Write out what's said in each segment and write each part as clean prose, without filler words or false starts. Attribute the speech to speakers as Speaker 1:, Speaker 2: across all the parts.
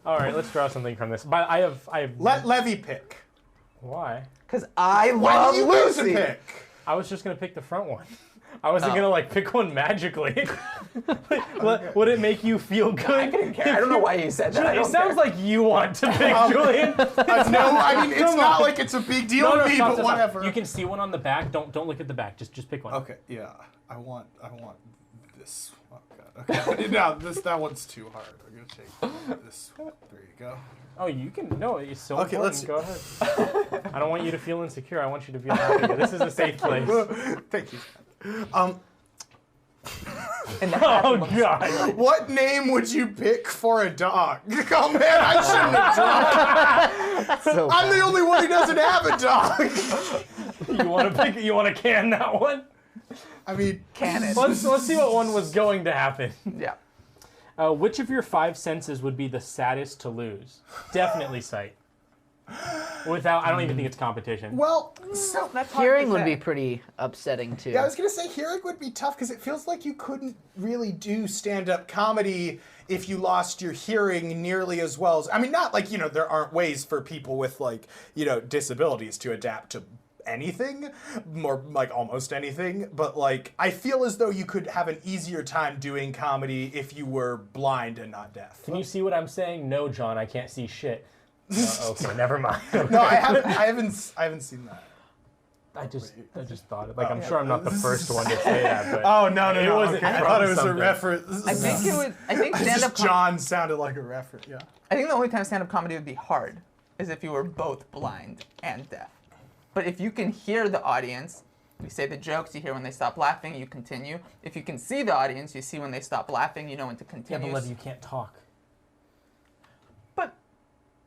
Speaker 1: All right, let's draw something from this. But I have.
Speaker 2: Let Levy pick.
Speaker 1: Why?
Speaker 3: Because I
Speaker 2: Why
Speaker 3: love
Speaker 2: do you lose a
Speaker 3: Lucy.
Speaker 2: pick?
Speaker 1: I was just gonna pick the front one. I wasn't gonna like pick one magically. Would it make you feel good?
Speaker 3: I couldn't care. I don't know why you said that. I
Speaker 1: It
Speaker 3: don't
Speaker 1: sounds
Speaker 3: care.
Speaker 1: like you want to pick Julian.
Speaker 2: No, I mean it's not like it's a big deal to me,
Speaker 1: stop,
Speaker 2: but
Speaker 1: stop.
Speaker 2: whatever.
Speaker 1: You can see one on the back. Don't look at the back. Just pick one.
Speaker 2: Okay, yeah. I want this. Oh god. Okay. No, that one's too hard. I'm gonna take this one. There you go.
Speaker 1: Oh, you can. No, it's so
Speaker 2: Okay,
Speaker 1: important. Go ahead. I don't want you to feel insecure. I want you to feel happy. This is a safe place.
Speaker 2: Thank you.
Speaker 1: Oh God.
Speaker 2: What name would you pick for a dog? Oh man, I shouldn't have drawn. I'm the only one who doesn't have a dog.
Speaker 1: You want to pick? You want to can that one?
Speaker 2: I mean,
Speaker 3: Canon.
Speaker 1: Let's see what one was going to happen.
Speaker 3: Yeah.
Speaker 1: Which of your 5 senses would be the saddest to lose? Definitely sight. Without, I don't even think it's competition.
Speaker 2: well, so
Speaker 3: That's hard
Speaker 4: Hearing
Speaker 3: to
Speaker 4: would
Speaker 3: say.
Speaker 4: be pretty upsetting too.
Speaker 2: yeah, I was gonna say hearing would be tough because it feels like you couldn't really do stand-up comedy if you lost your hearing nearly as well as. I mean, not like there aren't ways for people with like disabilities to adapt to anything, more like almost anything, but like I feel as though you could have an easier time doing comedy if you were blind and not deaf.
Speaker 1: Can you see what I'm saying? No, John, I can't see shit. Okay, never mind.
Speaker 2: No, I haven't seen that.
Speaker 1: I just thought it. Like, I'm sure I'm not the first one to say that, but
Speaker 2: Oh no,
Speaker 1: It wasn't
Speaker 2: okay. I
Speaker 1: from
Speaker 2: thought it was
Speaker 1: something.
Speaker 2: a reference.
Speaker 3: I think stand-up
Speaker 2: John sounded like a reference. Yeah.
Speaker 3: I think the only time stand-up comedy would be hard is if you were both blind and deaf. But if you can hear the audience, you say the jokes, you hear when they stop laughing, you continue. If you can see the audience, you see when they stop laughing, you know when to
Speaker 1: yeah,
Speaker 3: continue.
Speaker 1: but Lev, you can't talk.
Speaker 3: But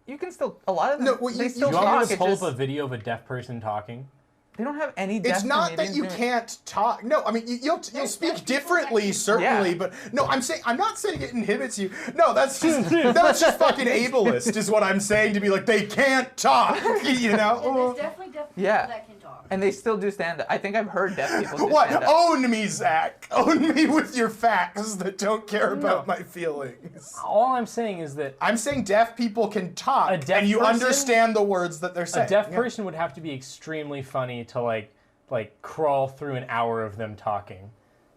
Speaker 3: you can still, a lot of them,
Speaker 2: No, well,
Speaker 3: they
Speaker 2: you
Speaker 3: still
Speaker 1: You want me
Speaker 3: talk.
Speaker 1: to
Speaker 3: It
Speaker 1: pull
Speaker 3: just,
Speaker 1: up a video of a deaf person talking?
Speaker 3: they don't have any deaf
Speaker 2: It's not that
Speaker 3: comedians
Speaker 2: you
Speaker 3: doing it.
Speaker 2: can't talk. No, I mean you'll speak differently, certainly,
Speaker 3: Yeah.
Speaker 2: but no, I'm not saying it inhibits you. No, that's just fucking ableist, is what I'm saying. To be like they can't talk,
Speaker 5: And there's definitely deaf people
Speaker 3: Yeah.
Speaker 5: that can talk.
Speaker 3: And they still do stand-up. I think I've heard deaf people do
Speaker 2: What?
Speaker 3: stand-up.
Speaker 2: Own me, Zach. Own me with your facts that don't care about my feelings.
Speaker 1: All I'm saying is that
Speaker 2: I'm saying deaf people can talk,
Speaker 1: A deaf
Speaker 2: and you
Speaker 1: person-
Speaker 2: understand the words that they're saying.
Speaker 1: a deaf
Speaker 2: Yeah.
Speaker 1: person would have to be extremely funny to like crawl through an hour of them talking,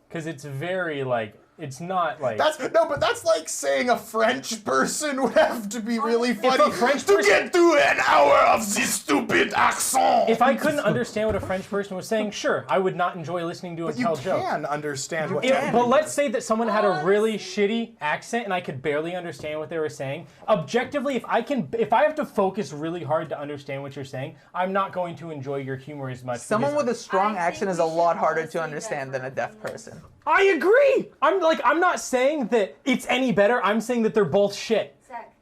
Speaker 1: because it's very like it's not like
Speaker 2: But that's like saying a French person would have to be really funny
Speaker 1: French
Speaker 2: to
Speaker 1: person-
Speaker 2: get through an hour of this stupid accent.
Speaker 1: If I couldn't understand what a French person was saying, sure, I would not enjoy listening to it
Speaker 2: you
Speaker 1: tell jokes.
Speaker 2: can understand what.
Speaker 1: But let's say that someone had a really shitty accent and I could barely understand what they were saying. Objectively, if I have to focus really hard to understand what you're saying, I'm not going to enjoy your humor as much.
Speaker 3: Someone
Speaker 1: because
Speaker 3: with a strong
Speaker 5: I think
Speaker 3: accent is
Speaker 5: we
Speaker 3: a lot
Speaker 5: should
Speaker 3: harder
Speaker 5: honestly
Speaker 3: to understand than a deaf
Speaker 5: differ.
Speaker 3: person.
Speaker 1: I agree. I'm not saying that it's any better. I'm saying that they're both shit.
Speaker 5: Zach,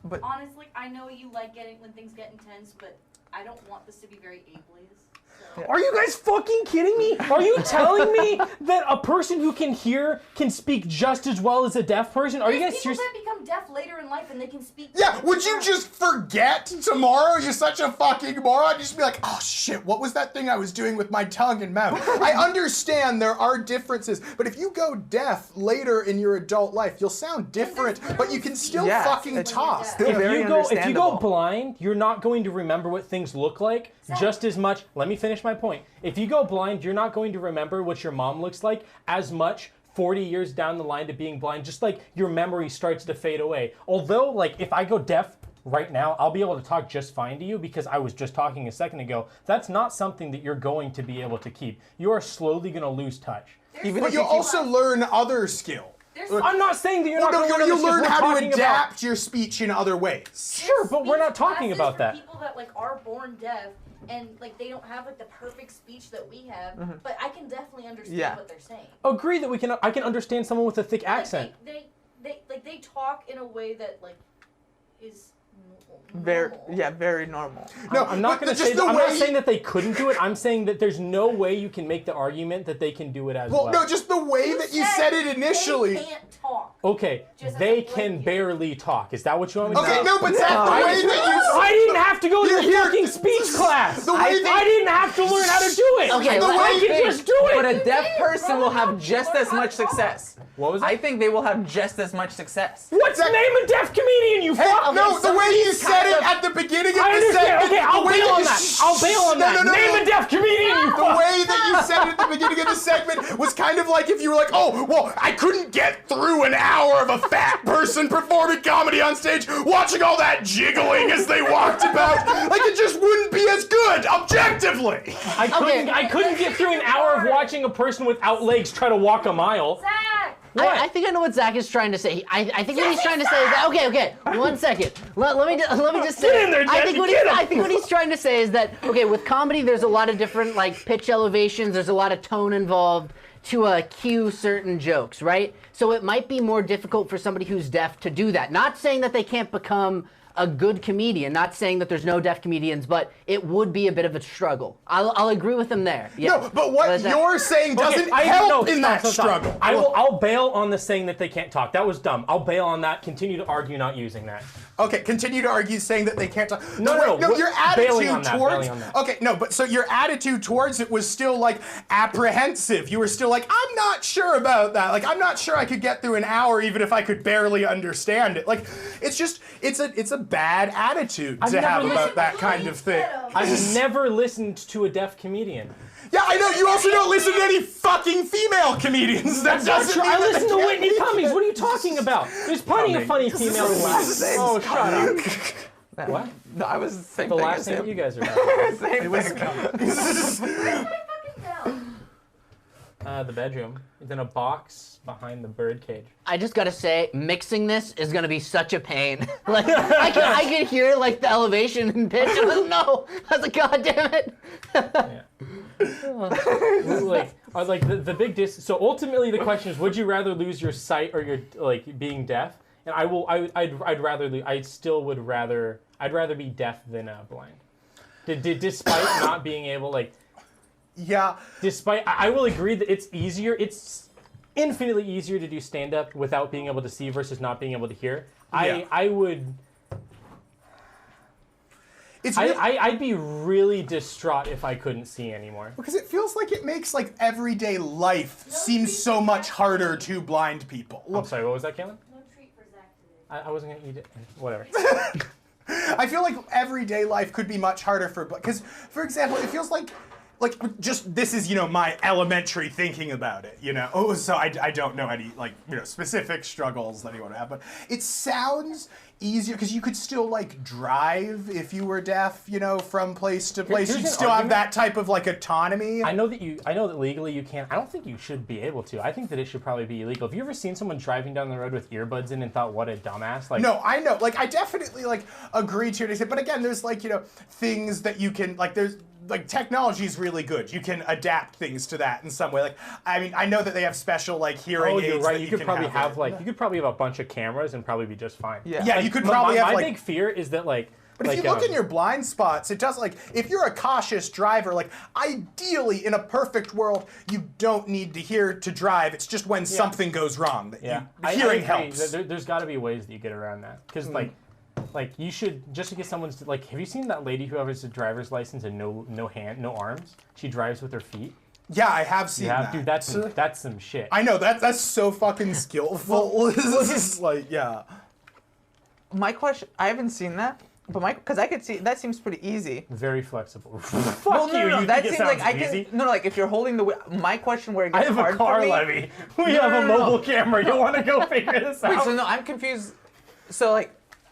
Speaker 3: But
Speaker 5: honestly, I know you like when things get intense, but I don't want this to be very ableist. So.
Speaker 1: Are you guys fucking kidding me? Are you telling me that a person who can hear can speak just as well as a deaf person? Are you
Speaker 5: There's
Speaker 1: guys
Speaker 5: people
Speaker 1: serious?
Speaker 5: that become deaf later in life and they can speak.
Speaker 2: Yeah, would you just forget tomorrow? You're such a fucking moron. You just be like, oh shit, what was that thing I was doing with my tongue and mouth? I understand there are differences, but if you go deaf later in your adult life, you'll sound different, but you can still
Speaker 3: Yes,
Speaker 2: fucking
Speaker 3: it's
Speaker 2: talk.
Speaker 3: still
Speaker 1: If
Speaker 3: very
Speaker 1: you go
Speaker 3: understandable.
Speaker 1: blind, you're not going to remember what things look like just as much. Let me finish my point. If you go blind, you're not going to remember what your mom looks like as much 40 years down the line to being blind, just like your memory starts to fade away. Although, like, if I go deaf right now, I'll be able to talk just fine to you because I was just talking a second ago. That's not something that you're going to be able to keep. You are slowly going to lose touch.
Speaker 3: even
Speaker 2: But
Speaker 3: if
Speaker 2: you'll
Speaker 3: you keep-
Speaker 2: also learn other skill.
Speaker 1: I'm not saying that you're not
Speaker 2: No,
Speaker 1: going to
Speaker 2: you'll learn how to
Speaker 1: about.
Speaker 2: adapt your speech in other ways.
Speaker 1: Sure, but we're not talking
Speaker 5: Speech
Speaker 1: about that.
Speaker 5: classes for people that like are born deaf and like they don't have like the perfect speech that we have, but I can definitely understand
Speaker 3: Yeah.
Speaker 5: what they're saying.
Speaker 1: Agree that I can understand someone with a thick accent.
Speaker 5: Like they talk in a way that like is
Speaker 3: very,
Speaker 5: normal.
Speaker 3: very normal.
Speaker 2: No,
Speaker 1: I'm not
Speaker 2: but
Speaker 1: going to
Speaker 2: just
Speaker 1: say
Speaker 2: the
Speaker 1: I'm
Speaker 2: way
Speaker 1: not saying that they couldn't do it. I'm saying that there's no way you can make the argument that they can do it as well.
Speaker 2: Well, no, just the way that you said it initially.
Speaker 5: They can't talk.
Speaker 1: Okay,
Speaker 5: Just as
Speaker 1: they
Speaker 5: a
Speaker 1: can
Speaker 5: blanket.
Speaker 1: barely talk. Is that what you want me to
Speaker 2: Okay,
Speaker 1: say?
Speaker 2: no, but Zach, the way that you
Speaker 1: I didn't have to go to
Speaker 2: Here,
Speaker 1: the
Speaker 2: here.
Speaker 1: fucking speech class.
Speaker 2: The way
Speaker 1: I didn't have to learn how to do it.
Speaker 4: Okay,
Speaker 2: The
Speaker 1: I
Speaker 2: way-
Speaker 1: can just do it.
Speaker 3: But a deaf person will have just as much success.
Speaker 1: What was it?
Speaker 3: I think they will have just as much success.
Speaker 1: What's the name of deaf comedian, you
Speaker 2: Hey,
Speaker 1: fuck?
Speaker 2: no, the way you said it
Speaker 3: of-
Speaker 2: at the beginning of
Speaker 1: I
Speaker 2: the
Speaker 1: understand.
Speaker 2: segment.
Speaker 1: Okay, I'll
Speaker 2: the way
Speaker 1: bail
Speaker 2: that
Speaker 1: on
Speaker 2: you
Speaker 1: that. I'll bail on
Speaker 2: No,
Speaker 1: that.
Speaker 2: no, no,
Speaker 1: Name
Speaker 2: no.
Speaker 1: a deaf comedian, you
Speaker 2: The
Speaker 1: fuck.
Speaker 2: way that you said it at the beginning of the segment was kind of like if you were like, oh, well, I couldn't get through an hour of a fat person performing comedy on stage, watching all that jiggling as they walked about. Like, it just wouldn't be as good, objectively.
Speaker 1: I couldn't get through an hour of watching a person without legs try to walk a mile.
Speaker 5: Zach!
Speaker 4: I think I know what Zach is trying to say. I think what he's trying to say is that, okay, 1 second. Let me just say.
Speaker 1: Get in there,
Speaker 4: I think
Speaker 1: Jesse, get him.
Speaker 4: I think what he's trying to say is that, okay, with comedy, there's a lot of different like pitch elevations. There's a lot of tone involved to cue certain jokes, right? So it might be more difficult for somebody who's deaf to do that. Not saying that they can't become a good comedian, not saying that there's no deaf comedians, but it would be a bit of a struggle. I'll agree with him there. Yeah.
Speaker 2: No, but what
Speaker 4: Zach-
Speaker 2: you're saying doesn't help in that struggle.
Speaker 1: I'll bail on the saying that they can't talk. That was dumb. I'll bail on that. Continue to argue not using that.
Speaker 2: Okay, continue to argue saying that they can't talk.
Speaker 1: No,
Speaker 2: your
Speaker 1: bailing
Speaker 2: attitude
Speaker 1: on that,
Speaker 2: towards.
Speaker 1: bailing on that.
Speaker 2: Okay, no, but so your attitude towards it was still like apprehensive. You were still like, I'm not sure about that. Like, I'm not sure I could get through an hour even if I could barely understand it. Like, it's just, it's a bad attitude
Speaker 1: I've
Speaker 2: to
Speaker 1: never
Speaker 2: have about
Speaker 1: listened-
Speaker 2: that kind of thing.
Speaker 1: I've never listened to a deaf comedian.
Speaker 2: Yeah, I know. You also don't listen to any fucking female comedians. That
Speaker 1: That's not
Speaker 2: doesn't
Speaker 1: true.
Speaker 2: mean
Speaker 1: I
Speaker 2: that
Speaker 1: listen to
Speaker 2: they
Speaker 1: Whitney
Speaker 2: can't-
Speaker 1: Cummings. What are you talking about? There's plenty of funny female comedians. Oh, shut up. What?
Speaker 3: No, I was the same
Speaker 1: The
Speaker 3: thing
Speaker 1: last
Speaker 3: as
Speaker 1: thing
Speaker 3: him.
Speaker 1: you guys are talking
Speaker 3: Same thing.
Speaker 5: Fucking down.
Speaker 1: about. The bedroom. It's in a box behind the birdcage.
Speaker 4: I just gotta say, mixing this is gonna be such a pain. Like, I can hear like the elevation and pitch. I was no. I was like, God damn it.
Speaker 1: Yeah. The big so ultimately the question is, would you rather lose your sight or your like being deaf? And I'd rather be deaf than blind. Despite not being able
Speaker 2: Yeah.
Speaker 1: despite I will agree that it's infinitely easier to do stand up without being able to see versus not being able to hear.
Speaker 2: Yeah.
Speaker 1: I'd be really distraught if I couldn't see anymore.
Speaker 2: Because it feels like it makes like everyday life seem so much harder to blind people.
Speaker 1: I'm sorry, what was that, Caitlin?
Speaker 5: No treat for Zach today.
Speaker 1: I wasn't gonna eat it. Whatever.
Speaker 2: I feel like everyday life could be much harder because, for example, it feels like just this is my elementary thinking about it. Oh, so I don't know any specific struggles that anyone would have, but it sounds easier because you could still drive if you were deaf, from place to place.
Speaker 1: Here's
Speaker 2: You'd
Speaker 1: an
Speaker 2: still have
Speaker 1: argument.
Speaker 2: that type of autonomy.
Speaker 1: I know that legally you can't. I don't think you should be able to. I think that it should probably be illegal. Have you ever seen someone driving down the road with earbuds in and thought, what a dumbass?
Speaker 2: No, I know. I definitely agree to it. But again, there's things that you can there's technology is really good. You can adapt things to that in some way. I know that they have special hearing aids.
Speaker 1: You're right.
Speaker 2: That
Speaker 1: You could
Speaker 2: can
Speaker 1: probably have
Speaker 2: there.
Speaker 1: you could probably have a bunch of cameras and probably be just fine.
Speaker 3: Yeah.
Speaker 2: Yeah, you could probably have
Speaker 1: my big fear is that
Speaker 2: But if you look in your blind spots, it does if you're a cautious driver, ideally in a perfect world, you don't need to hear to drive. It's just when something goes wrong that hearing helps.
Speaker 1: There's got to be ways that you get around that because you should just because someone's have you seen that lady who has a driver's license and no arms? She drives with her feet.
Speaker 2: Yeah, I have seen that.
Speaker 1: Dude, that's some shit.
Speaker 2: I know that's so fucking skillful. This is yeah.
Speaker 3: My question, I haven't seen that, but because I could see that seems pretty easy.
Speaker 1: Very flexible. Fuck
Speaker 3: Well,
Speaker 1: you.
Speaker 3: no,
Speaker 1: You
Speaker 3: that
Speaker 1: think it
Speaker 3: seems like
Speaker 1: sounds
Speaker 3: I
Speaker 1: easy?
Speaker 3: can. No, if you're holding the wheel. My question where it
Speaker 1: I
Speaker 3: gets
Speaker 1: have a
Speaker 3: hard
Speaker 1: car
Speaker 3: for me.
Speaker 1: levy. We have a mobile camera. You want to go figure this out?
Speaker 3: Wait, so no, I'm confused. So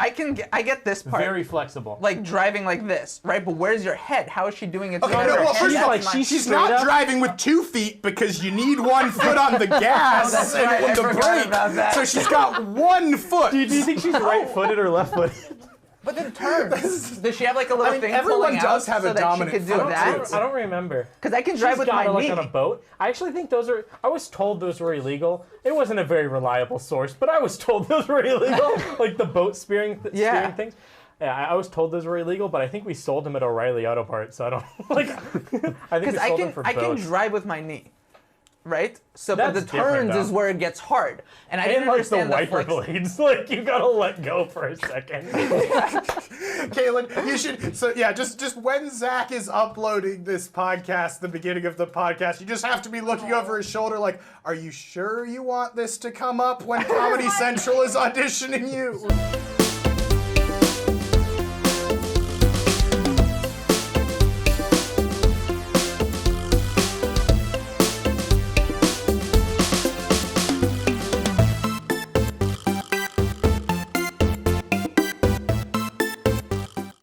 Speaker 3: I get this part.
Speaker 1: Very flexible.
Speaker 3: Driving like this, right? But where's your head? How is she doing it?
Speaker 2: Okay,
Speaker 3: so
Speaker 2: no,
Speaker 3: that her
Speaker 2: well,
Speaker 3: head-
Speaker 2: first of all,
Speaker 3: that's my-
Speaker 2: she's
Speaker 1: straight
Speaker 2: not
Speaker 1: up.
Speaker 2: driving with 2 feet because you need 1 foot on the gas
Speaker 3: that's
Speaker 2: and
Speaker 3: right, I
Speaker 2: the
Speaker 3: forgot
Speaker 2: brake.
Speaker 3: about that.
Speaker 2: So she's got 1 foot.
Speaker 1: do you think she's right-footed or left-footed?
Speaker 3: But then turns. Does she have a little thing
Speaker 2: everyone
Speaker 3: pulling
Speaker 2: does
Speaker 3: out
Speaker 2: have
Speaker 3: so
Speaker 2: a
Speaker 3: that
Speaker 2: dominant
Speaker 3: she could do
Speaker 2: foot,
Speaker 3: that?
Speaker 2: too.
Speaker 1: I don't remember.
Speaker 3: Because I can drive
Speaker 1: She's
Speaker 3: with
Speaker 1: got
Speaker 3: my
Speaker 1: it
Speaker 3: knee.
Speaker 1: on a boat. I actually think those are. I was told those were illegal. It wasn't a very reliable source, but I was told those were illegal. The boat steering things. Yeah, I was told those were illegal, but I think we sold them at O'Reilly Auto Parts, so I don't I think we
Speaker 3: Because
Speaker 1: sold them for
Speaker 3: I can
Speaker 1: boats.
Speaker 3: drive with my knee. right? So, but the
Speaker 1: That's different,
Speaker 3: turns
Speaker 1: though.
Speaker 3: is where it gets hard. And I
Speaker 1: And
Speaker 3: didn't
Speaker 1: like the
Speaker 3: understand
Speaker 1: wiper
Speaker 3: flex-
Speaker 1: blades, like you gotta let go for a second.
Speaker 2: Kaylin, you should. So yeah, just when Zach is uploading this podcast, the beginning of the podcast, you just have to be looking over his shoulder, like, "Are you sure you want this to come up when Comedy Central is auditioning you?"